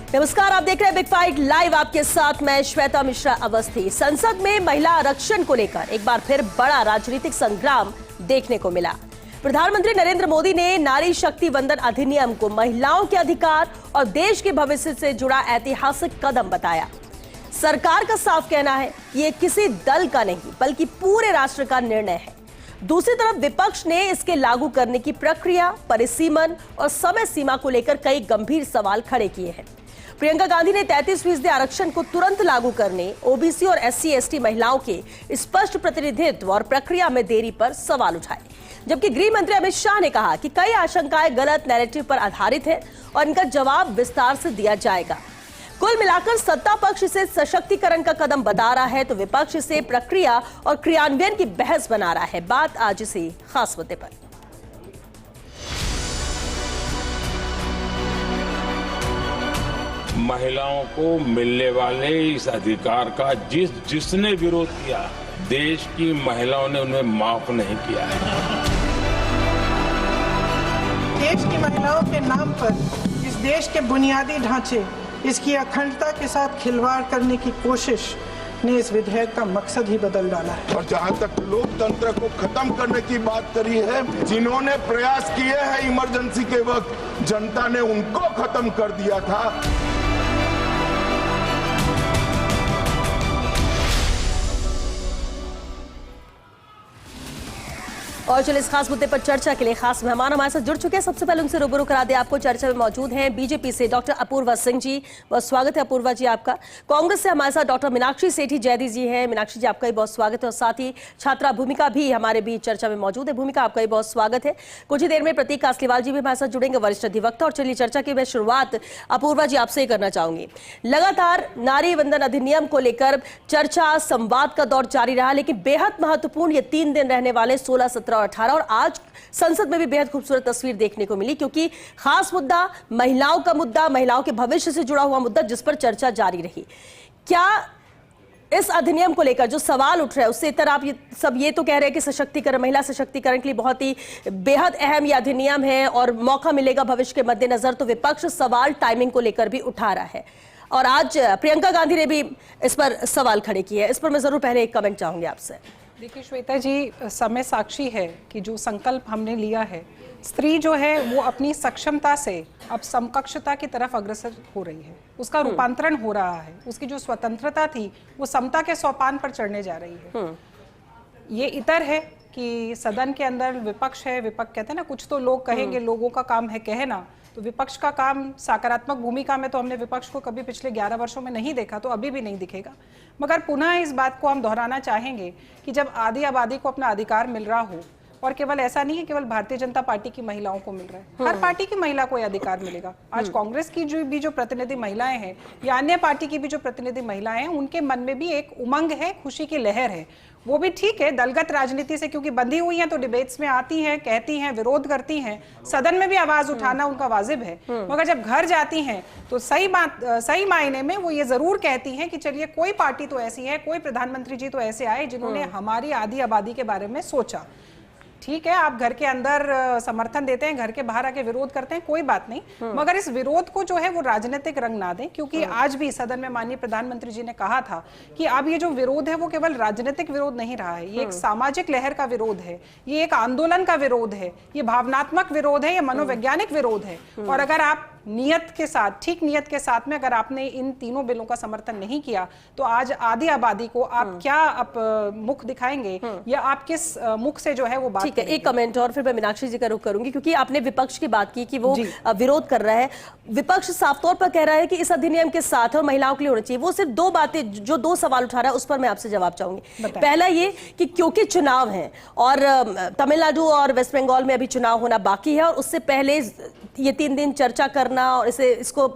नमस्कार, आप देख रहे हैं बिग फाइट लाइव। आपके साथ मैं श्वेता मिश्रा अवस्थी। संसद में महिला आरक्षण को लेकर एक बार फिर बड़ा राजनीतिक संग्राम देखने को मिला। प्रधानमंत्री नरेंद्र मोदी ने नारी शक्ति वंदन अधिनियम को महिलाओं के अधिकार और देश के भविष्य से जुड़ा ऐतिहासिक कदम बताया। सरकार का साफ कहना है कि ये किसी दल का नहीं बल्कि पूरे राष्ट्र का निर्णय है। दूसरी तरफ विपक्ष ने इसके लागू करने की प्रक्रिया, परिसीमन और समय सीमा को लेकर कई गंभीर सवाल खड़े किए हैं। प्रियंका गांधी ने 33% आरक्षण को तुरंत लागू करने, ओबीसी और SC/ST महिलाओं के स्पष्ट प्रतिनिधित्व और प्रक्रिया में देरी पर सवाल उठाए, जबकि गृह मंत्री अमित शाह ने कहा कि कई आशंकाएं गलत नैरेटिव पर आधारित है और इनका जवाब विस्तार से दिया जाएगा। कुल मिलाकर सत्ता पक्ष इसे सशक्तिकरण का कदम बता रहा है तो विपक्ष इसे प्रक्रिया और क्रियान्वयन की बहस बना रहा है। बात आज इसी खास मुद्दे पर। महिलाओं को मिलने वाले इस अधिकार का जिसने विरोध किया, देश की महिलाओं ने उन्हें माफ नहीं किया है। देश की महिलाओं के नाम पर इस देश के बुनियादी ढांचे, इसकी अखंडता के साथ खिलवाड़ करने की कोशिश ने इस विधेयक का मकसद ही बदल डाला है। और जहां तक लोकतंत्र को खत्म करने की बात करी है, जिन्होंने प्रयास किए हैं इमरजेंसी के वक्त, जनता ने उनको खत्म कर दिया था। और चलिए इस खास मुद्दे पर चर्चा के लिए खास मेहमान हमारे साथ जुड़ चुके हैं। सबसे पहले उनसे रूबरू करा दे आपको। चर्चा में मौजूद हैं बीजेपी से डॉक्टर अपूर्वा सिंह जी, बहुत स्वागत है अपूर्वा जी आपका। कांग्रेस से हमारे साथ डॉक्टर मीनाक्षी सेठी जैदी जी हैं। मीनाक्षी जी आपका भी बहुत स्वागत है। और साथ ही छात्रा भूमिका भी हमारे बीच चर्चा में मौजूद है। भूमिका आपका भी बहुत स्वागत है। कुछ ही देर में प्रतीक कासलीवाल जी भी हमारे साथ जुड़ेंगे, वरिष्ठ अधिवक्ता। और चलिए चर्चा की मैं शुरुआत अपूर्वा जी आपसे ही करना चाहूंगी। लगातार नारी वंदन अधिनियम को लेकर चर्चा, संवाद का दौर जारी रहा, लेकिन बेहद महत्वपूर्ण ये 3 दिन रहने वाले 16, 17 और 18, और आज संसद में भी बेहद खूबसूरत तस्वीर देखने को मिली, क्योंकि खास मुद्दा महिलाओं का मुद्दा, महिलाओं के भविष्य से जुड़ा हुआ मुद्दा, जिस पर चर्चा जारी रही। क्या इस अधिनियम को लेकर जो सवाल उठ रहे हैं उससे इतर आप ये तो कह रहे हैं कि सशक्तिकरण, महिला सशक्तिकरण के लिए बहुत ही बेहद अहम यह अधिनियम है और मौका मिलेगा भविष्य के मद्देनजर, तो विपक्ष सवाल टाइमिंग को लेकर भी उठा रहा है। और आज प्रियंका गांधी ने भी इस पर सवाल खड़े किए हैं। इस पर मैं जरूर पहले एक कमेंट चाहूंगी आपसे। देखिए श्वेता जी, समय साक्षी है कि जो संकल्प हमने लिया है, स्त्री जो है वो अपनी सक्षमता से अब समकक्षता की तरफ अग्रसर हो रही है, उसका रूपांतरण हो रहा है। उसकी जो स्वतंत्रता थी वो समता के सोपान पर चढ़ने जा रही है। ये इतर है कि सदन के अंदर विपक्ष है, विपक्ष कहते हैं ना, कुछ तो लोग कहेंगे, लोगों का काम है कहना, तो विपक्ष का काम सकारात्मक भूमिका में तो हमने विपक्ष को कभी पिछले 11 वर्षों में नहीं देखा, तो अभी भी नहीं दिखेगा। मगर पुनः इस बात को हम दोहराना चाहेंगे कि जब आधी आबादी को अपना अधिकार मिल रहा हो, और केवल ऐसा नहीं है केवल भारतीय जनता पार्टी की महिलाओं को मिल रहा है, हर पार्टी की महिला को यह अधिकार मिलेगा। आज कांग्रेस की जो प्रतिनिधि महिलाएं हैं या अन्य पार्टी की भी जो प्रतिनिधि महिलाएं हैं, उनके मन में भी एक उमंग है, खुशी की लहर है। वो भी ठीक है, दलगत राजनीति से क्योंकि बंधी हुई हैं तो डिबेट्स में आती हैं, कहती हैं, विरोध करती हैं, सदन में भी आवाज उठाना उनका वाजिब है। मगर जब घर जाती हैं तो सही मायने में वो ये जरूर कहती हैं कि चलिए कोई पार्टी तो ऐसी है, कोई प्रधानमंत्री जी तो ऐसे आए जिन्होंने हमारी आधी आबादी के बारे में सोचा। ठीक है, आप घर के अंदर समर्थन देते हैं, घर के बाहर आके विरोध करते हैं, कोई बात नहीं, मगर इस विरोध को जो है वो राजनीतिक रंग ना दें, क्योंकि आज भी सदन में माननीय प्रधानमंत्री जी ने कहा था कि अब ये जो विरोध है वो केवल राजनीतिक विरोध नहीं रहा है, ये एक सामाजिक लहर का विरोध है, ये एक आंदोलन का विरोध है, ये भावनात्मक विरोध है, ये मनोवैज्ञानिक विरोध है। और अगर आप नियत के साथ, ठीक नियत के साथ में अगर आपने इन तीनों बिलों का समर्थन नहीं किया, तो आज आधी आबादी को आप क्या मुख दिखाएंगे या आप किस मुख से जो है वो बात। ठीक है, एक कमेंट और फिर मैं मीनाक्षी जी का रुख करूंगी, क्योंकि आपने विपक्ष की बात की कि वो विरोध कर रहा है। विपक्ष साफ तौर पर कह रहा है कि इस अधिनियम के साथ और महिलाओं के लिए होना चाहिए। वो सिर्फ 2 बातें, जो 2 सवाल उठा रहा है, उस पर मैं आपसे जवाब चाहूंगी। पहला ये कि क्योंकि चुनाव है और तमिलनाडु और वेस्ट बंगाल में अभी चुनाव होना बाकी है, और उससे पहले ये 3 दिन चर्चा करना और इसको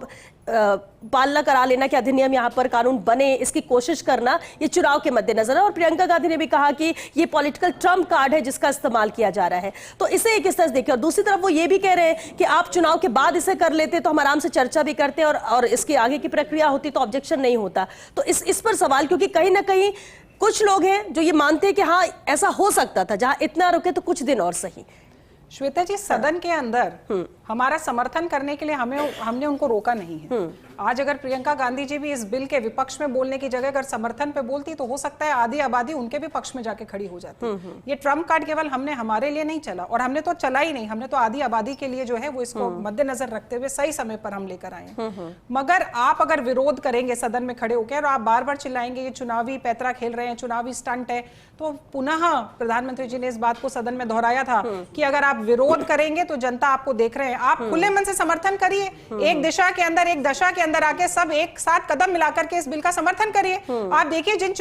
पालना करा लेना कि अधिनियम यहाँ पर कानून बने, इसकी कोशिश करना, ये चुनाव के मद्देनजर है। और प्रियंका गांधी ने भी कहा कि ये पॉलिटिकल ट्रम्प कार्ड है जिसका इस्तेमाल किया जा रहा है। तो इसे किस तरह से देखिए। और दूसरी तरफ वो ये भी कह रहे हैं कि आप चुनाव के बाद इसे कर लेते तो हम आराम से चर्चा भी करते और इसकी आगे की प्रक्रिया होती तो ऑब्जेक्शन नहीं होता। तो इस पर सवाल, क्योंकि कहीं ना कहीं कुछ लोग हैं जो ये मानते हैं कि हाँ ऐसा हो सकता था, जहां इतना रुके तो कुछ दिन और सही। श्वेता जी, सदन के अंदर हमारा समर्थन करने के लिए हमने उनको रोका नहीं है। आज अगर प्रियंका गांधी जी भी इस बिल के विपक्ष में बोलने की जगह अगर समर्थन पे बोलती तो हो सकता है आधी आबादी उनके भी पक्ष में जाके खड़ी हो जाती। ये ट्रम्प कार्ड केवल हमने हमारे लिए नहीं चला, और हमने तो चला ही नहीं, हमने तो आधी आबादी के लिए जो है वो इसको मद्देनजर रखते हुए सही समय पर हम लेकर आए हैं। मगर आप अगर विरोध करेंगे सदन में खड़े होकर और आप बार बार चिल्लाएंगे ये चुनावी पैतरा खेल रहे हैं, चुनावी स्टंट है, तो पुनः प्रधानमंत्री जी ने इस बात को सदन में दोहराया था कि अगर आप विरोध करेंगे तो जनता आपको देख रहे हैं, आप खुले मन से समर्थन करिए। एक दिशा के अंदर, एक दशा के अंदर आके सब एक साथ कदम मिलाकर के इस बिल का समर्थन करिए। आप देखिए जिन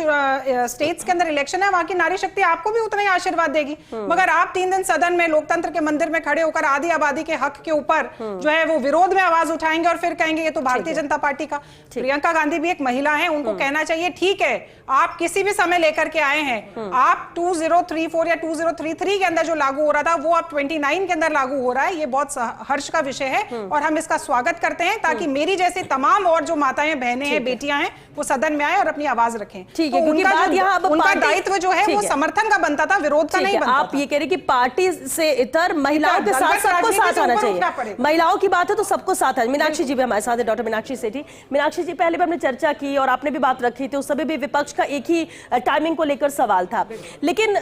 स्टेट्स के अंदर इलेक्शन है वहां की नारी शक्ति आपको भी उतना ही आशीर्वाद देगी। मगर आप 3 दिन सदन में लोकतंत्र के मंदिर में खड़े होकर आधी आबादी के हक के ऊपर जो है वो विरोध में आवाज उठाएंगे और फिर कहेंगे ये तो भारतीय जनता पार्टी का। प्रियंका गांधी भी एक महिला है, उनको कहना चाहिए ठीक है आप किसी भी समय लेकर के आए हैं, आप 2034 या 2033 के अंदर जो लागू हो रहा था वो अब 29 के अंदर लागू हो रहा है। ये बहुत हर्ष का विषय है और हम इसका स्वागत करते हैं, ताकि मेरी जैसी तमाम और जो माताएं बहनें हैं बेटियां हैं वो सदन में आए और अपनी आवाज रखें। ठीक है, क्योंकि बात यहाँ अब उनका दायित्व जो है वो समर्थन का बनता था, विरोध का नहीं बनता। आप ये कह रहे कि पार्टी से इतर महिलाओं के साथ सबको साथ आना चाहिए। महिलाओं की बात है तो सबको साथ आना। मीनाक्षी जी भी हमारे साथ है, डॉक्टर मीनाक्षी सेठी। मीनाक्षी जी, पहले भी हमने चर्चा की और आपने भी बात रखी थी, उस समय भी विपक्ष का एक ही टाइमिंग को लेकर सवाल था, लेकिन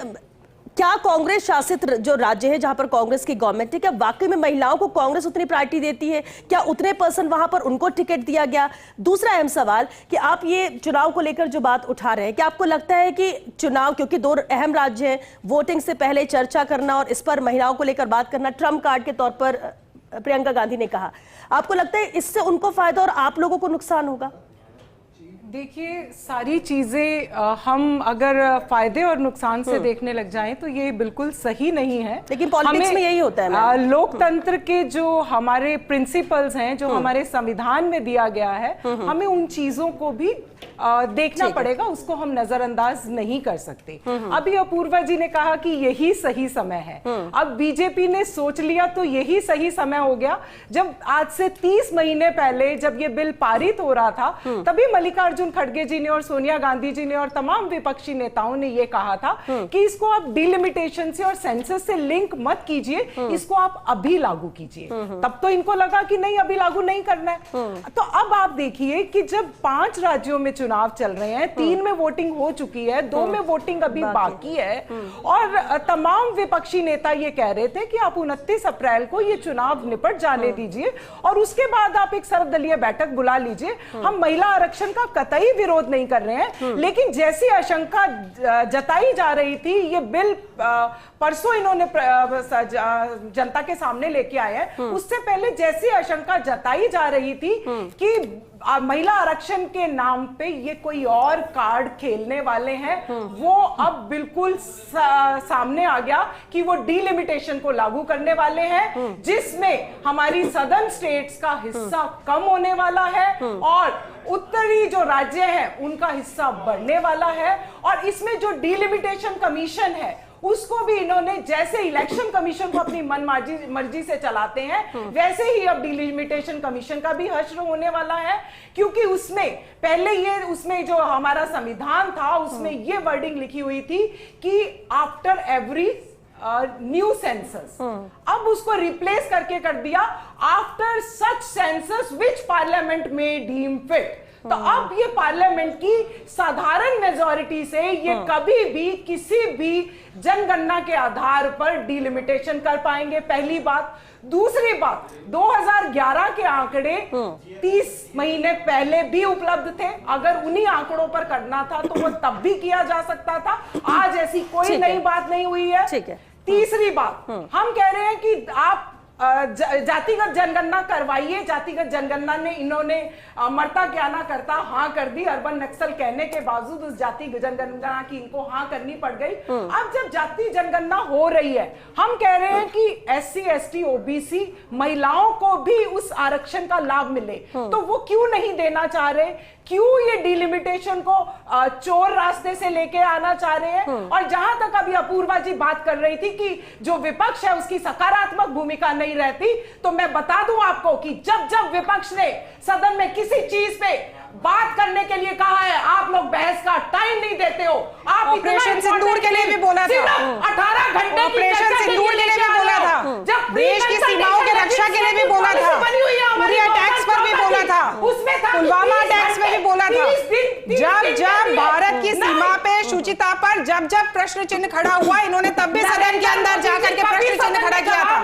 क्या कांग्रेस शासित जो राज्य है जहां पर कांग्रेस की गवर्नमेंट है, क्या वाकई में महिलाओं को कांग्रेस उतनी प्रायोरिटी देती है? क्या उतने % वहां पर उनको टिकट दिया गया? दूसरा अहम सवाल कि आप ये चुनाव को लेकर जो बात उठा रहे हैं, क्या आपको लगता है कि चुनाव, क्योंकि 2 अहम राज्य हैं, वोटिंग से पहले चर्चा करना और इस पर महिलाओं को लेकर बात करना ट्रम्प कार्ड के तौर पर प्रियंका गांधी ने कहा, आपको लगता है इससे उनको फायदा और आप लोगों को नुकसान होगा? देखिए, सारी चीजें हम अगर फायदे और नुकसान से देखने लग जाएं तो ये बिल्कुल सही नहीं है। लेकिन पॉलिटिक्स में यही होता है। लोकतंत्र के जो हमारे प्रिंसिपल्स हैं, जो हमारे संविधान में दिया गया है, हमें उन चीजों को भी देखना पड़ेगा, उसको हम नजरअंदाज नहीं कर सकते। अभी अपूर्वा जी ने कहा कि यही सही समय है। अब बीजेपी ने सोच लिया तो यही सही समय हो गया। जब आज से 30 महीने पहले जब ये बिल पारित हो रहा था, तभी मल्लिकार्जुन खड़गे जी ने और सोनिया गांधी जी ने और तमाम विपक्षी नेताओं ने ये कहा था कि इसको आप डिलिमिटेशन से और सेंसस से लिंक मत कीजिए, इसको आप अभी लागू कीजिए। तब तो इनको लगा कि नहीं, अभी लागू नहीं करना है। तो अब आप देखिए कि जब 5 राज्यों में चुनाव चल रहे हैं, 3 में वोटिंग हो चुकी है, 2 में वोटिंग अभी बाकी है, और तमाम विपक्षी नेता ये कह रहे थे कि आप 29 अप्रैल को ये चुनाव निपट जाने दीजिए और उसके बाद आप एक सर्वदलीय बैठक बुला लीजिए। हम महिला आरक्षण का कतई विरोध नहीं कर रहे हैं, लेकिन जैसी आशंका जताई जा रही थी, ये बिल परसों इन्होंने जनता के सामने लेके आए हैं, उससे पहले जैसी आशंका जताई जा रही थी कि महिला आरक्षण के नाम पे ये कोई और कार्ड खेलने वाले हैं, वो अब बिल्कुल सामने आ गया कि वो डिलिमिटेशन को लागू करने वाले हैं, जिसमें हमारी सदर्न स्टेट्स का हिस्सा कम होने वाला है और उत्तरी जो राज्य हैं उनका हिस्सा बढ़ने वाला है। और इसमें जो डिलिमिटेशन कमीशन है उसको भी इन्होंने, जैसे इलेक्शन कमीशन को अपनी मन मर्जी से चलाते हैं, वैसे ही अब डिलिमिटेशन कमीशन का भी हश्र होने वाला है, क्योंकि उसमें पहले ये उसमें जो हमारा संविधान था उसमें ये वर्डिंग लिखी हुई थी कि आफ्टर एवरी न्यू सेंसस, अब उसको रिप्लेस करके कर दिया आफ्टर सच सेंसस विच पार्लियामेंट में डीम फिट। तो अब ये पार्लियामेंट की साधारण मेजॉरिटी से ये कभी भी किसी भी जनगणना के आधार पर डिलिमिटेशन कर पाएंगे, पहली बात। दूसरी बात, 2011 के आंकड़े 30 महीने पहले भी उपलब्ध थे, अगर उन्हीं आंकड़ों पर करना था तो वो तब भी किया जा सकता था। आज ऐसी कोई नई बात नहीं हुई है। तीसरी बात, हम कह रहे हैं कि आप जातिगत जनगणना करवाइए। जातिगत जनगणना ने इन्होंने मरता क्या ना करता हाँ कर दी, अर्बन नक्सल कहने के बावजूद उस जाति जनगणना की इनको हाँ करनी पड़ गई। अब जब जाति जनगणना हो रही है, हम कह रहे हैं कि SC ST OBC महिलाओं को भी उस आरक्षण का लाभ मिले, तो वो क्यों नहीं देना चाह रहे? क्यों ये डिलिमिटेशन को चोर रास्ते से लेके आना चाह रहे हैं। और जहां तक अभी अपूर्वा जी बात कर रही थी कि जो विपक्ष है उसकी सकारात्मक भूमिका नहीं रहती, तो मैं बता दूं आपको कि जब जब विपक्ष ने सदन में किसी चीज पे बात करने के लिए कहा है, आप लोग बहस का टाइम नहीं देते हो। आप ऑपरेशन सिंदूर के लिए भी बोला था, 18 घंटे ऑपरेशन सिंदूर के लिए भी बोला था, जब देश की सीमाओं की रक्षा के लिए भी बोला था, उरी अटैक्स पर भी बोला था, उसमें था पुलवामा अटैक्स में भी बोला था। जब जब भारत की सीमा पे शुचिता पर जब जब प्रश्न चिन्ह खड़ा हुआ, इन्होंने तब भी सदन के अंदर जाकर के प्रश्न चिन्ह खड़ा किया था।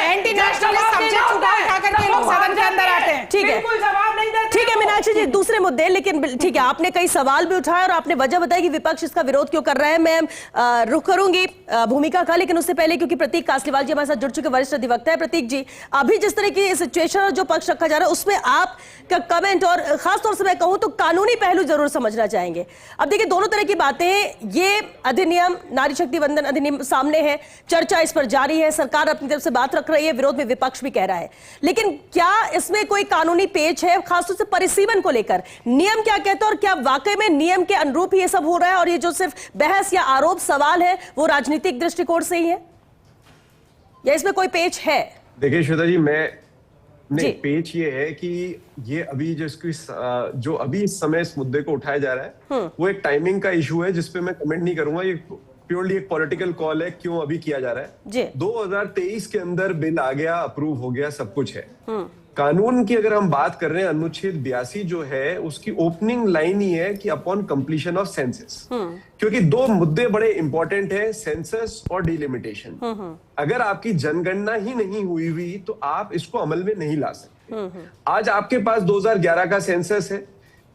एंटी नेशनलिस्ट सब्जेक्ट उठा करके लोग सदन के अंदर आते हैं। ठीक है, जवाब नहीं देते। ठीक है मीनाक्षी जी, दूसरे मुद्दे, लेकिन ठीक है, आपने कई सवाल भी उठाए और आपने वजह बताई कि विपक्ष इसका विरोध क्यों कर रहा है। मैं रुख करूंगी भूमिका का, लेकिन उससे पहले क्योंकि प्रतीक कासलीवाल जी हमारे साथ जुड़ चुके वरिष्ठ अधिवक्ता है। प्रतीक जी, अभी जिस तरह की सिचुएशन और जो पक्ष रखा जा रहा है उसमें आपका कमेंट, और खासतौर से मैं कहूं तो कानूनी पहलू जरूर समझना चाहेंगे। अब देखिए, दोनों तरह की बातें, ये अधिनियम नारी शक्ति वंदन अधिनियम सामने है, चर्चा इस पर जारी है, सरकार अपनी तरफ से बात रख रही है, विरोध में विपक्ष भी कह रहा है, लेकिन क्या इसमें कोई कानूनी पेच है, खासतौर से परिसीमन को लेकर नियम क्या कहता है, और क्या वाकई में नियम के अनुरूप ही ये सब हो रहा है, और ये जो सिर्फ बहस या आरोप सवाल है वो राजनीतिक दृष्टिकोण से ही है, या इसमें कोई पेच है? देखिए श्वेता जी, नहीं, पेच ये है कि ये अभी जो अभी इस समय इस मुद्दे को उठाया जा रहा है वो एक टाइमिंग का इशू है, जिसपे मैं कमेंट नहीं करूंगा। ये प्योरली एक पॉलिटिकल कॉल है, क्यों अभी किया जा रहा है। 2023 के अंदर बिल आ गया, अप्रूव हो गया, सब कुछ है। कानून की अगर हम बात कर रहे हैं, अनुच्छेद 82 जो है उसकी ओपनिंग लाइन ही है कि अपॉन कंप्लीशन ऑफ सेंसस, क्योंकि दो मुद्दे बड़े इंपॉर्टेंट है, सेंसस और डिलिमिटेशन। अगर आपकी जनगणना ही नहीं हुई तो आप इसको अमल में नहीं ला सकते। आज आपके पास 2011 का सेंसस है,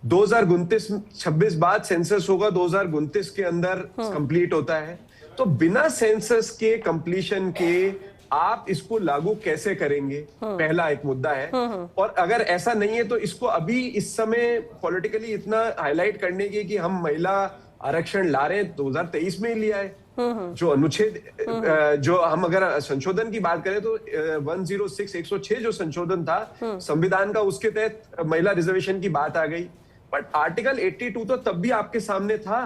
2029-26 बाद सेंसस होगा, 2029 के अंदर कंप्लीट होता है। तो बिना सेंसस के कंप्लीशन के आप इसको लागू कैसे करेंगे, पहला एक मुद्दा है। और अगर ऐसा नहीं है तो इसको अभी इस समय पॉलिटिकली इतना हाईलाइट करने की कि हम महिला आरक्षण ला रहे हैं, 2023 में ही लिया है। जो अनुच्छेद जो हम अगर संशोधन की बात करें तो 106 जो संशोधन था संविधान का, उसके तहत महिला रिजर्वेशन की बात आ गई। बट आर्टिकल 82 तो तब भी आपके सामने था,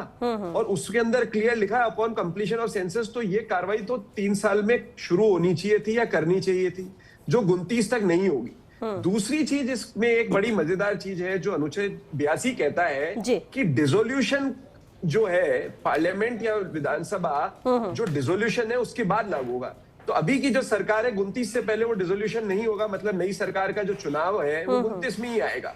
और उसके अंदर क्लियर लिखा है अपॉन कंप्लीशन ऑफ सेंसस। तो ये कार्रवाई तो 3 साल में शुरू होनी चाहिए थी या करनी चाहिए थी, जो 29 तक नहीं होगी। दूसरी चीज इसमें एक बड़ी मजेदार चीज है, जो अनुच्छेद 82 कहता है कि डिसोल्यूशन जो है पार्लियामेंट या विधानसभा, जो डिसोल्यूशन है उसके बाद लागू होगा। तो अभी की जो सरकार है 29 से पहले वो डिसोल्यूशन नहीं होगा, मतलब नई सरकार का जो चुनाव है वो 29 में ही आएगा।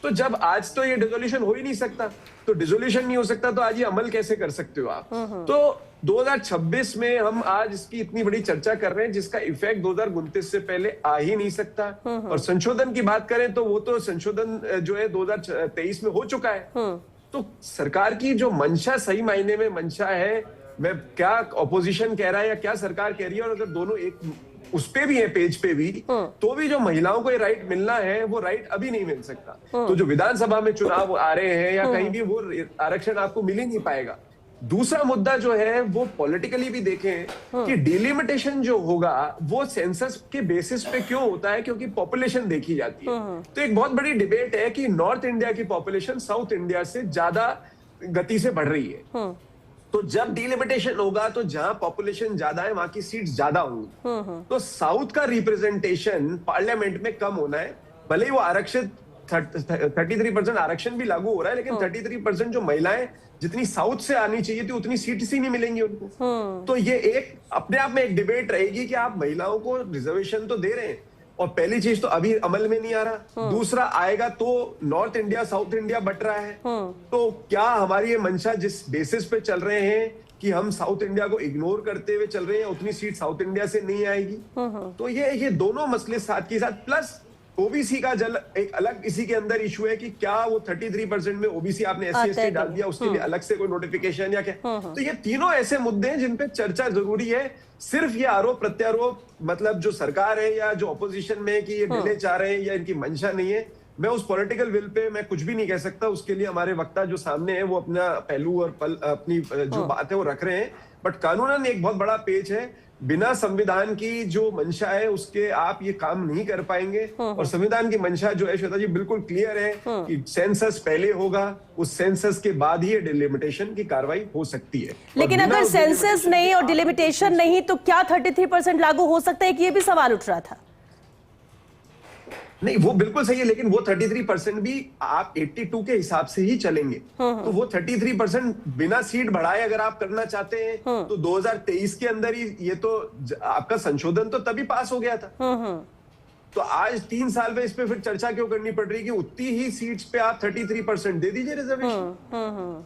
तो जब आज तो ये डिसोल्यूशन हो ही नहीं सकता, तो डिसोल्यूशन नहीं हो सकता तो आज ये अमल कैसे कर सकते हो आप। तो 2026 में हम आज इसकी इतनी बड़ी चर्चा कर रहे हैं, जिसका इफेक्ट 2029 से पहले आ ही नहीं सकता। और संशोधन की बात करें तो वो तो संशोधन जो है 2023 में हो चुका है। तो सरकार की जो मंशा सही मायने में मंशा है, मैं क्या ऑपोजिशन कह रहा है या क्या सरकार कह रही है, और अगर दोनों एक उस पे भी है, पेज पे भी, तो भी जो महिलाओं को ये राइट मिलना है वो राइट अभी नहीं मिल सकता। तो जो विधानसभा में चुनाव आ रहे हैं या कहीं भी, वो आरक्षण आपको मिल ही नहीं पाएगा। दूसरा मुद्दा जो है वो पॉलिटिकली भी देखें कि डिलिमिटेशन जो होगा वो सेंसस के बेसिस पे क्यों होता है, क्योंकि पॉपुलेशन देखी जाती है। तो एक बहुत बड़ी डिबेट है कि नॉर्थ इंडिया की पॉपुलेशन साउथ इंडिया से ज्यादा गति से बढ़ रही है। तो जब डिलिमिटेशन होगा तो जहां पॉपुलेशन ज्यादा है वहां की सीट्स ज्यादा होंगी। तो साउथ का रिप्रेजेंटेशन पार्लियामेंट में कम होना है, भले ही वो आरक्षित 33% आरक्षण भी लागू हो रहा है, लेकिन 33% जो महिलाएं जितनी साउथ से आनी चाहिए थी उतनी सीट्स ही नहीं मिलेंगी उनको। तो ये एक अपने आप में एक डिबेट रहेगी कि आप महिलाओं को रिजर्वेशन तो दे रहे हैं, और पहली चीज तो अभी अमल में नहीं आ रहा, दूसरा आएगा तो north India south India but रहा है। तो क्या हमारी ये मंशा जिस बेसिस पे चल रहे हैं कि हम साउथ इंडिया को इग्नोर करते हुए चल रहे हैं, उतनी सीट साउथ इंडिया से नहीं आएगी। तो ये दोनों मसले साथ के साथ, प्लस ओबीसी का एक अलग इसी के अंदर इशू है कि क्या वो 33% में ओबीसी आपने एससी/एसटी डाल दिया, उसके लिए अलग से कोई नोटिफिकेशन या क्या। तो ये तीनों ऐसे मुद्दे हैं जिन पे चर्चा जरूरी है। सिर्फ ये आरोप प्रत्यारोप, मतलब जो सरकार है या जो ऑपोजिशन में कि ये डिले चाह रहे हैं या इनकी मंशा नहीं है, मैं उस पॉलिटिकल विल पे मैं कुछ भी नहीं कह सकता। उसके लिए हमारे वक्ता जो सामने है वो अपना पहलू और अपनी जो बात है वो रख रहे हैं। बट कानूनन एक बहुत बड़ा पेज है बिना संविधान की जो मंशा है उसके आप ये काम नहीं कर पाएंगे। और संविधान की मंशा जो है श्वेता जी बिल्कुल क्लियर है कि सेंसस पहले होगा, उस सेंसस के बाद ही डिलिमिटेशन की कार्रवाई हो सकती है। लेकिन अगर सेंसस नहीं और डिलिमिटेशन नहीं तो क्या 33% लागू हो सकता है कि ये भी सवाल उठ रहा था। नहीं, वो बिल्कुल सही है, लेकिन वो 33% भी आप 82 के हिसाब से ही चलेंगे। तो वो 33% बिना सीट बढ़ाए अगर आप करना चाहते हैं तो 2023 के अंदर ही ये तो आपका संशोधन तो तभी पास हो गया था। तो आज 3 साल में इस पे फिर चर्चा क्यों करनी पड़ रही है कि उतनी ही सीट्स पे आप 33% दे दीजिए रिजर्वेशन।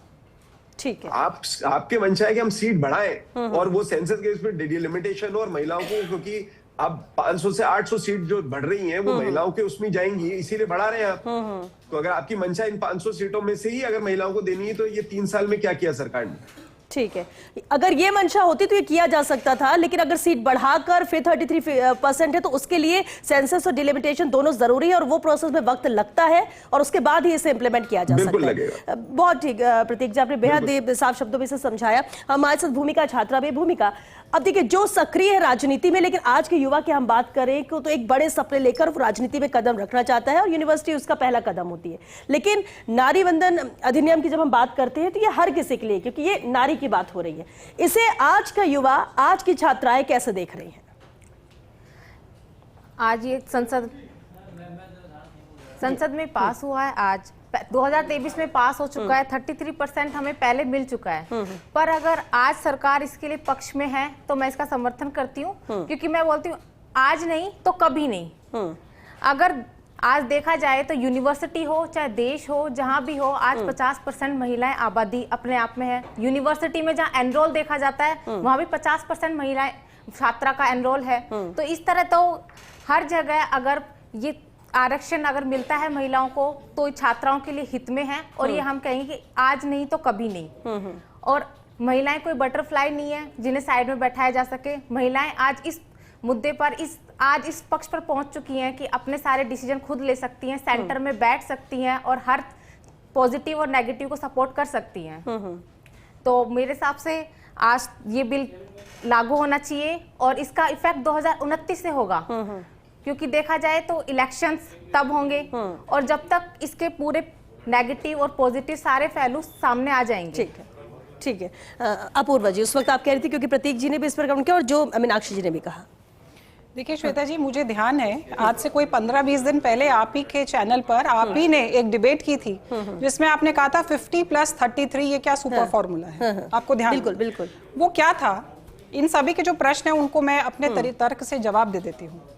ठीक है, आपके मंशा है कि हम सीट बढ़ाएं और वो सेंसस के इसमें डिलिमिटेशन और महिलाओं को, क्योंकि अब 500 से 800 सीट जो बढ़ रही हैं वो महिलाओं के उसमें जाएंगी, इसीलिए बढ़ा रहे हैं आप। तो अगर आपकी मंशा इन 500 सीटों में से ही अगर महिलाओं को देनी है तो ये 3 साल में क्या किया सरकार ने। ठीक है, अगर ये मंशा होती तो ये किया जा सकता था, लेकिन अगर सीट बढ़ाकर फिर 33% है तो उसके लिए सेंसस और डिलिमिटेशन दोनों जरूरी है और वो प्रोसेस में वक्त लगता है और उसके बाद ही इसे इंप्लीमेंट किया जा सकता है। बहुत ठीक प्रतीक जी, आपने बेहद साफ शब्दों में इसे समझाया। हमारे साथ भूमिका छात्रा भी। भूमिका, अब देखिए जो सक्रिय है राजनीति में, लेकिन आज के युवा की हम बात करें तो एक बड़े सपने लेकर वो राजनीति में कदम रखना चाहता है और यूनिवर्सिटी उसका पहला कदम होती है। लेकिन नारी वंदन अधिनियम की जब हम बात करते हैं तो ये हर किसी के लिए, क्योंकि ये नारी की बात हो रही है, इसे आज का युवा, आज की छात्राएं कैसे देख रही हैं? आज ये संसद में पास हुआ है, आज 2023 में पास हो चुका है। 33% हमें पहले मिल चुका है। पर अगर आज सरकार इसके लिए पक्ष में है तो मैं इसका समर्थन करती हूँ, क्योंकि मैं बोलती हूँ आज नहीं तो कभी नहीं। अगर आज देखा जाए तो यूनिवर्सिटी हो चाहे देश हो, जहां भी हो, आज 50% महिलाएं आबादी अपने आप में है। यूनिवर्सिटी में जहां एनरोल देखा जाता है वहां भी 50% महिलाएं छात्रा का एनरोल है। तो इस तरह तो हर जगह अगर ये आरक्षण अगर मिलता है महिलाओं को तो छात्राओं के लिए हित में है और ये हम कहेंगे कि आज नहीं तो कभी नहीं। और महिलाएं कोई बटरफ्लाई नहीं है जिन्हें साइड में बैठाया जा सके। महिलाएं आज इस मुद्दे पर आज इस पक्ष पर पहुंच चुकी हैं कि अपने सारे डिसीजन खुद ले सकती हैं, सेंटर में बैठ सकती हैं और हर पॉजिटिव और नेगेटिव को सपोर्ट कर सकती हैं। तो मेरे हिसाब से आज ये बिल लागू होना चाहिए और इसका इफेक्ट 2029 से होगा, क्योंकि देखा जाए तो इलेक्शंस तब होंगे और जब तक इसके पूरे नेगेटिव और पॉजिटिव सारे पहलू सामने आ जाएंगे। ठीक है। अपूर्वा जी, उस वक्त आप कह रही थी, क्योंकि प्रतीक जी ने भी इस पर कमेंट किया और जो मीनाक्षी जी ने भी कहा। देखिए श्वेता जी, मुझे ध्यान है आज से कोई 15-20 दिन पहले आप ही के चैनल पर आप ही ने एक डिबेट की थी जिसमें आपने कहा था 50+33 ये क्या सुपर फॉर्मूला है। आपको ध्यान? बिल्कुल बिल्कुल। वो क्या था? इन सभी के जो प्रश्न है उनको मैं अपने तर्क से जवाब दे देती हूँ।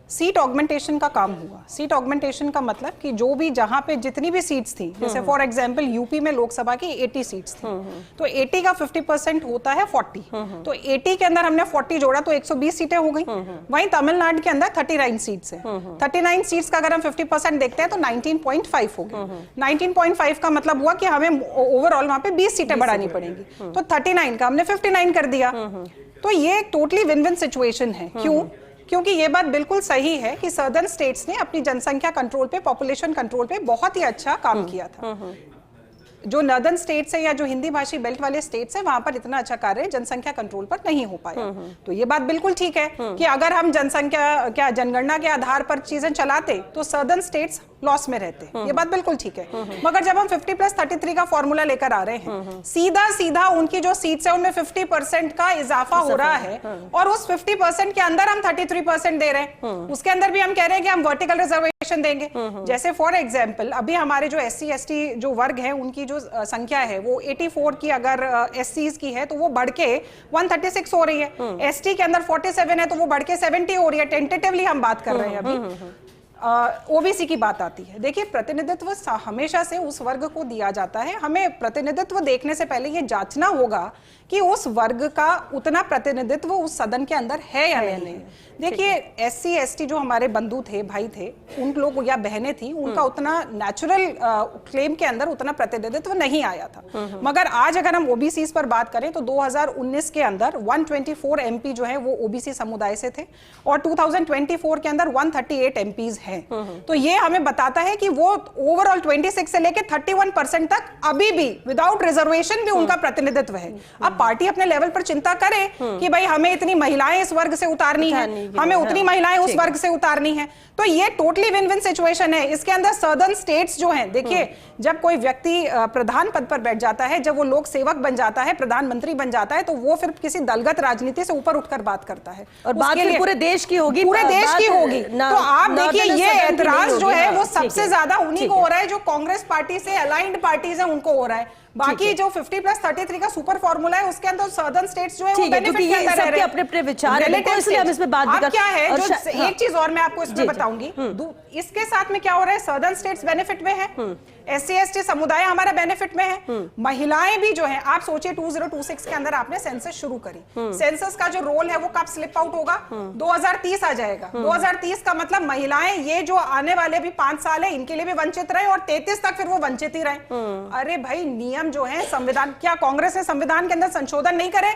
सीट ऑगमेंटेशन का काम हुआ। सीट ऑगमेंटेशन का मतलब कि जो भी जहां पे जितनी भी सीट्स थी, जैसे फॉर एग्जांपल यूपी में लोकसभा की 80 सीट्स थी, तो 80 का 50% होता है 40। तो 80 के अंदर हमने 40 जोड़ा तो 120 सीटें हो गई। वहीं तमिलनाडु के अंदर 39 सीट्स है। 39 सीट्स का अगर हम 50% देखते हैं तो 19.5 हो गई। 19.5 का मतलब हुआ कि हमें ओवरऑल वहां पे 20 सीटें बढ़ानी पड़ेंगी। तो 39 का हमने 59 कर दिया। तो ये एक टोटली विन विन सिचुएशन है। क्यों? क्योंकि ये बात बिल्कुल सही है कि सदर्न स्टेट्स ने अपनी जनसंख्या कंट्रोल पे, पॉपुलेशन कंट्रोल पे बहुत ही अच्छा काम किया था। जो नॉर्दर्न स्टेट्स है या जो हिंदी भाषी बेल्ट वाले स्टेट्स है वहां पर इतना अच्छा कार्य जनसंख्या कंट्रोल पर नहीं हो पाया। तो ये बात बिल्कुल ठीक है कि अगर हम जनगणना के आधार पर चीजें चलाते तो सदर्न स्टेट्स लॉस में रहते। ये बात बिल्कुल ठीक है। मगर जब हम 50+33 का फॉर्मूला लेकर आ रहे हैं, सीधा उनकी जो सीट्स है उनमें 50% का इजाफा हो रहा है और उस 50% के अंदर हम 33% दे रहे हैं। उसके अंदर भी हम कह रहे हैं कि हम वर्टिकल रिजर्वेशन देंगे। जैसे फॉर एग्जाम्पल अभी हमारे जो SC/ST जो वर्ग है उनकी जो संख्या है वो 84 की अगर SCs की है तो वो बढ़ के 136 हो रही है। ST के अंदर 47 है तो वो बढ़ के 70 हो रही है। टेंटेटिवली हम बात कर रहे हैं अभी। ओबीसी की बात आती है। देखिए, प्रतिनिधित्व हमेशा से उस वर्ग को दिया जाता है। हमें प्रतिनिधित्व देखने से पहले ये जांचना होगा कि उस वर्ग का उतना प्रतिनिधित्व उस सदन के अंदर है या नहीं। देखिए, SC/ST जो हमारे बंधु थे, भाई थे, उन लोग या बहनें थी, उनका उतना नेचुरल क्लेम के अंदर उतना प्रतिनिधित्व नहीं आया था। मगर आज अगर हम ओबीसी पर बात करें तो 2019 के अंदर 124 MP जो है वो ओबीसी समुदाय से थे और 2024 के अंदर 138 MPs हैं। है। तो ये हमें बताता है कि वो ओवरऑल 26 से लेके 31% तक अभी भी विदाउट रिजर्वेशन भी उनका प्रतिनिधित्व है। अब पार्टी अपने लेवल पर चिंता करे कि भाई हमें इतनी महिलाएं इस वर्ग से उतारनी है, हमें उतनी महिलाएं उस वर्ग से उतारनी है, तो ये टोटली विन विन सिचुएशन है। इसके अंदर सदर्न स्टेट्स जो हैं, देखिए जब कोई व्यक्ति प्रधान पद पर बैठ जाता है, जब वो लोक सेवक बन जाता है, प्रधानमंत्री बन जाता है, तो वो फिर किसी दलगत राजनीति से ऊपर उठकर बात करता है और बात फिर पूरे देश की होगी, पूरे देश की होगी। तो आप देखिए ये ऐतराज जो है वो सबसे ज्यादा उन्हीं को हो रहा है जो कांग्रेस पार्टी से अलाइंड पार्टीज है, उनको हो रहा है। बाकी जो 50+33 का सुपर फॉर्मूला है उसके अंदर सदर्न स्टेट्स जो है वो बेनिफिट के अंदर रह रहे हैं। अपने विचार हैं, इसलिए हम इस पे बात भी कर। क्या है जो एक चीज और मैं आपको इसमें बताऊंगी, इसके साथ में क्या हो रहा है, सदर्न स्टेट्स बेनिफिट में है, SC/ST समुदाय हमारा बेनिफिट में है, महिलाएं भी जो है, आप सोचिए 2026 के अंदर आपने सेंसस शुरू करी, सेंसस का जो रोल है वो कब स्लिप आउट होगा, 2030 आ जाएगा। 2030 का मतलब महिलाएं ये जो आने वाले भी 5 साल है इनके लिए भी वंचित रहे और 33 तक फिर वो वंचित ही रहे। अरे भाई नियम जो है संविधान, क्या कांग्रेस ने संविधान के अंदर संशोधन नहीं करे?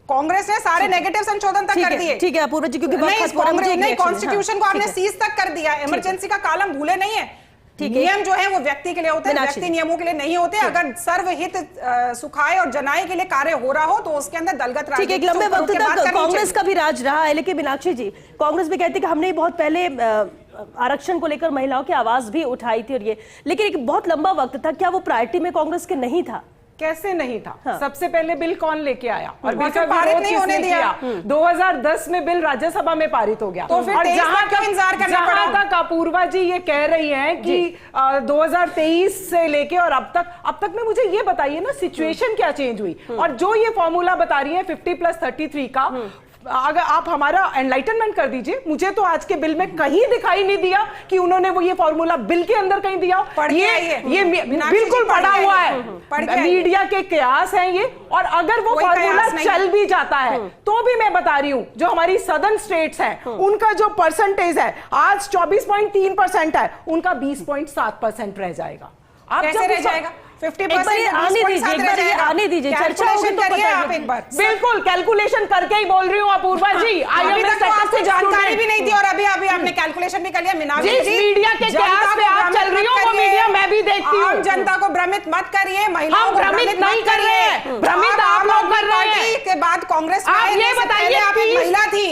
कांग्रेस ने सारे नेगेटिव संशोधन तक कर दिए। ठीक है अपूर्वा जी, क्योंकि नहीं कॉन्स्टिट्यूशन को आपने सीज तक कर दिया, इमरजेंसी का कालम भूले नहीं है। नियम जो है वो व्यक्ति के लिए होते हैं, व्यक्ति नियमों के लिए नहीं होते। अगर सर्वहित सुखाय और जनाय के लिए कार्य हो रहा हो तो उसके अंदर दलगत राजनीति। एक लंबे वक्त तक कांग्रेस का भी राज रहा है, लेकिन मीनाक्षी जी कांग्रेस भी कहती कि हमने बहुत पहले आरक्षण को लेकर महिलाओं की आवाज भी उठाई थी और ये, लेकिन एक बहुत लंबा वक्त था, क्या वो प्रायोरिटी में कांग्रेस के नहीं था? कैसे नहीं था? हाँ। सबसे पहले बिल कौन लेके आया और बिल का पारित विरोध नहीं होने दिया। 2010 में बिल राज्यसभा में पारित हो गया। तो फिर और जहां तक अपूर्वा जी ये कह रही हैं कि 2023 से लेके और अब तक में मुझे ये बताइए ना सिचुएशन क्या चेंज हुई, और जो ये फॉर्मूला बता रही है 50+33 का, अगर आप हमारा एनलाइटनमेंट कर दीजिए। मुझे तो आज के बिल में कहीं दिखाई नहीं दिया कि उन्होंने वो ये फॉर्मूला बिल के अंदर कहीं दिया। ये बिल्कुल पड़ा हुआ है, मीडिया के कयास हैं ये। और अगर वो फॉर्मूला चल भी जाता है तो भी मैं बता रही हूं जो हमारी सदर्न स्टेट्स हैं उनका जो परसेंटेज है आज 24.3% है, उनका 20.7% रह जाएगा। आप कैसे रह जाएगा? 50% आने दीजिए चर्चा करिए आप एक बार। बिल्कुल कैलकुलेशन करके ही बोल रही हूँ अपूर्वा जी। अभी तक तो आपको जानकारी भी नहीं थी और अभी आपने कैलकुलेशन भी कर लिया। मीनाक्षी जी, मीडिया के कयास पे आप चल रही हो वो मीडिया मैं भी देखती हूँ। जनता को भ्रमित मत करिए, महिलाओं को भ्रमित नहीं कर रहे हैं, भ्रमित आप लोग कर रहे हैं। के बाद कांग्रेस आप ये बताइए, आप एक महिला थी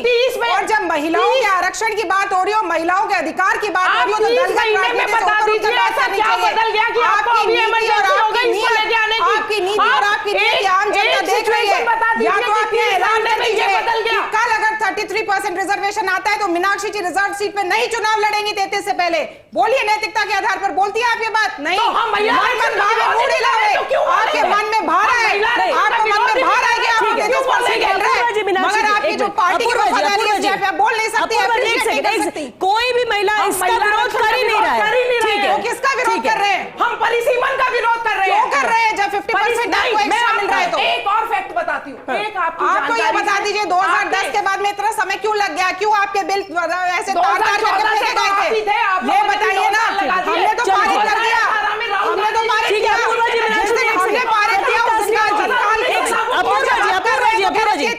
और जब महिलाओं के आरक्षण की बात हो रही हो, महिलाओं के अधिकार की बात हो रही हो, तो 30 महीने में बता दीजिए ऐसा क्या बदल गया कि आपको अभी इमरजेंसी हो गई इसको लेके आने की? आपकी नीति और आपकी नीति आम जनता देख रही है। या तो आप ये ऐलान कर दीजिए कि कल अगर 33% रिजर्वेशन आता है तो मीनाक्षी जी रिजर्व सीट पे नहीं चुनाव लड़ेंगी 33 से पहले। बोलिए नैतिकता के आधार पर बोलती है आप ये बात? नहीं, आपके मन में भार है, आपको मन में भार है कि आप 33% खेल रहे हैं, मगर आपकी जो पार्टी की वफादारी है उससे आप बोल नहीं सकती। कोई भी महिला इसका विरोध कर ही नहीं रहा है। किसका विरोध कर रहे हैं? हम परिसीमन का विरोध कर रहे हैं। कर रहे हैं जब 50% आपको एक्स्ट्रा मिल रहा है तो। एक और फैक्ट बताती हूँ, एक आप तो ये बता दीजिए 2010 के बाद में इतना समय क्यों लग गया? क्यों आपके बिल ऐसे तार-तार करके फेंके गए थे? ये बताइए ना। हमने तो पारित कर दिया, हमने तो पारित किया, हमने पारित किया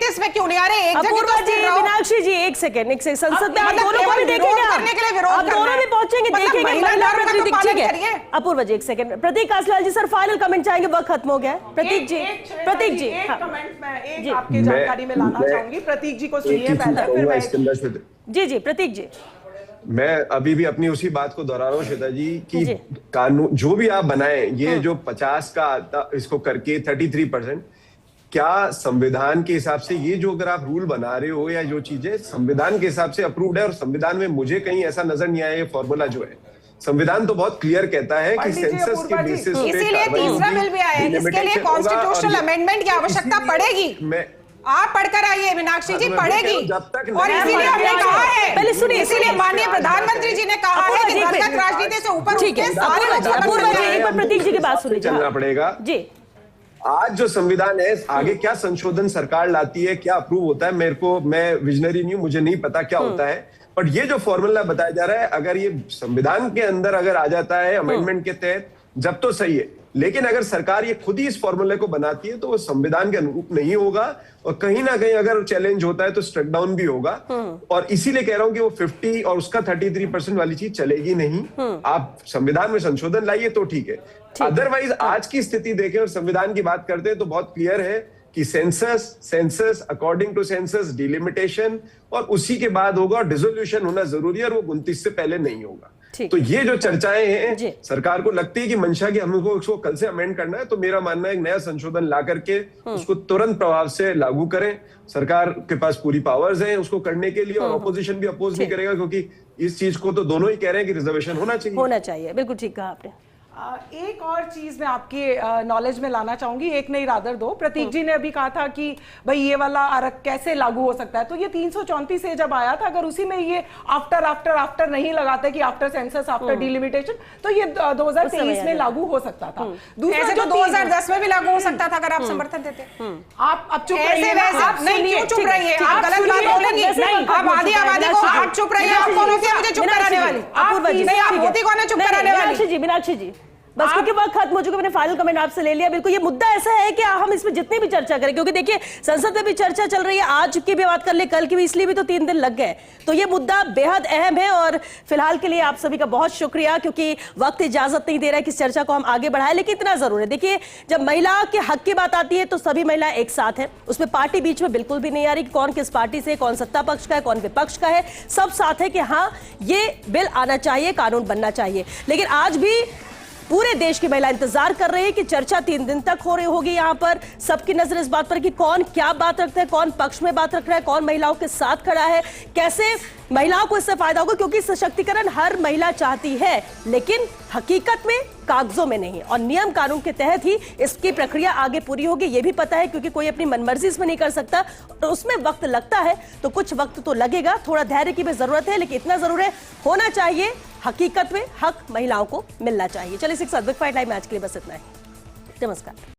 उसमें क्यों नहीं आ रहे? मीनाक्षी जी एक सेकंड संसद में आप दोनों को भी देखेंगे, आप दोनों भी पहुंचेंगे, देखेंगे महिला प्रतिनिधि। ठीक है अपूर्वा जी एक सेकंड। प्रतीक कासलाल जी सर फाइनल कमेंट चाहेंगे, वक्त खत्म हो गया। प्रतीक जी एक कमेंट मैं एक आपकी जानकारी में लाना चाहूंगी। प्रतीक जी को सुनिए पहले, फिर जी प्रतीक जी। मैं अभी भी अपनी उसी बात को दोहरा रहा हूँ श्वेता जी कि कानून जो भी आप बनाए, ये जो 50 का इसको करके 33%, क्या संविधान के हिसाब से ये जो अगर आप रूल बना रहे हो या जो चीजें संविधान के हिसाब से अप्रूव्ड है, और संविधान में मुझे कहीं ऐसा नजर नहीं आया ये फॉर्मूला जो है। संविधान तो बहुत क्लियर कहता है कि सेंसस के बेसिस पे इसीलिए तीसरा बिल भी आया है, इसके लिए कॉन्स्टिट्यूशनल अमेंडमेंट की आवश्यकता पड़ेगी। आप पढ़कर आइए मीनाक्षी जी, पड़ेगी। जब तक और इसीलिए हमने कहा है, पहले सुनिए, इसीलिए माननीय प्रधानमंत्री जी ने कहा है कि दलगत राजनीति से ऊपर उठ के सारे लोग प्रतीक जी की बात सुनिए, चलना पड़ेगा जी। आज जो संविधान है आगे क्या संशोधन सरकार लाती है, क्या अप्रूव होता है, मैं विजनरी नहीं हूं, मुझे नहीं पता क्या होता है। बट ये जो फॉर्मूला बताया जा रहा है, अगर ये संविधान के अंदर अगर आ जाता है अमेंडमेंट के तहत, जब तो सही है, लेकिन अगर सरकार ये खुद ही इस फॉर्मूले को बनाती है तो वो संविधान के अनुरूप नहीं होगा, और कहीं ना कहीं अगर चैलेंज होता है तो स्ट्रक डाउन भी होगा। और इसीलिए कह रहा हूं कि वो 50 और उसका 33% वाली चीज चलेगी नहीं। आप संविधान में संशोधन लाइए तो ठीक है, अदरवाइज आज की स्थिति देखें और संविधान की बात करते हैं तो बहुत क्लियर है कि census according to census delimitation, और उसी के बाद होगा, और डिसोल्यूशन होना जरूरी है, और वो 29 से पहले नहीं होगा। तो ये जो चर्चाएं हैं, सरकार को लगती है कि मंशा की हमको उसको कल से अमेंड करना है, तो मेरा मानना है एक नया संशोधन ला करके उसको तुरंत प्रभाव से लागू करें। सरकार के पास पूरी पावर्स हैं उसको करने के लिए, और ऑपोजिशन भी अपोज नहीं करेगा, क्योंकि इस चीज को तो दोनों ही कह रहे हैं कि रिजर्वेशन होना चाहिए। बिल्कुल ठीक कहा आपने। एक और चीज मैं आपके नॉलेज में लाना चाहूंगी, एक नहीं रादर दो। प्रतीक जी ने अभी कहा था कि भाई ये वाला आरक्षण कैसे लागू हो सकता है, तो ये 334 से जब आया था, अगर उसी में ये आफ्टर नहीं लगाते कि आफ्टर सेंसस आफ्टर डिलिमिटेशन, तो ये 2023 में लागू हो सकता था। दूसरा जो 2010 में भी लागू हो सकता था अगर आप समर्थन देते। आप अब चुप रहिए, नहीं क्यों चुप रही है, आप गलत बात बोलेंगी, आप आधी आबादी को आप चुप रहिए, आप कौन होती है मुझे चुप कराने वाली, आप होती कौन है चुप कराने वाली? मीनाक्षी जी बस क्योंकि वक्त खत्म हो चुका, मैंने फाइनल कमेंट आपसे ले लिया। बिल्कुल ये मुद्दा ऐसा है कि हम इसमें जितनी भी चर्चा करें, क्योंकि देखिए संसद में भी चर्चा चल रही है, आज की भी बात कर ले, कल की भी, इसलिए भी तो 3 दिन लग गए। तो ये मुद्दा बेहद अहम है, और फिलहाल के लिए आप सभी का बहुत शुक्रिया, क्योंकि वक्त इजाजत नहीं दे रहा है कि इस चर्चा को हम आगे बढ़ाएं, लेकिन इतना जरूर है। देखिए जब महिला के हक की बात आती है तो सभी महिला एक साथ है, उसमें पार्टी बीच में बिल्कुल भी नहीं आ रही कि कौन किस पार्टी से, कौन सत्ता पक्ष का है, कौन विपक्ष का है, सब साथ है कि हाँ ये बिल आना चाहिए, कानून बनना चाहिए। लेकिन आज भी पूरे देश की महिला इंतजार कर रही है कि चर्चा 3 दिन तक हो रही होगी। यहाँ पर सबकी नजर इस बात पर कि कौन क्या बात रखता है, कौन पक्ष में बात रख रहा है, कौन महिलाओं के साथ खड़ा है, कैसे महिलाओं को इससे फायदा होगा, क्योंकि सशक्तिकरण हर महिला चाहती है, लेकिन हकीकत में कागजों में नहीं, और नियम कानून के तहत ही इसकी प्रक्रिया आगे पूरी होगी। ये भी पता है, क्योंकि कोई अपनी मनमर्जी इसमें नहीं कर सकता, तो उसमें वक्त लगता है, तो कुछ वक्त तो लगेगा, थोड़ा धैर्य की भी जरूरत है, लेकिन इतना जरूर है होना चाहिए, हकीकत में हक महिलाओं को मिलना चाहिए। चलिए 6 बिग फाइट लाइव मैच के लिए बस इतना ही। नमस्कार।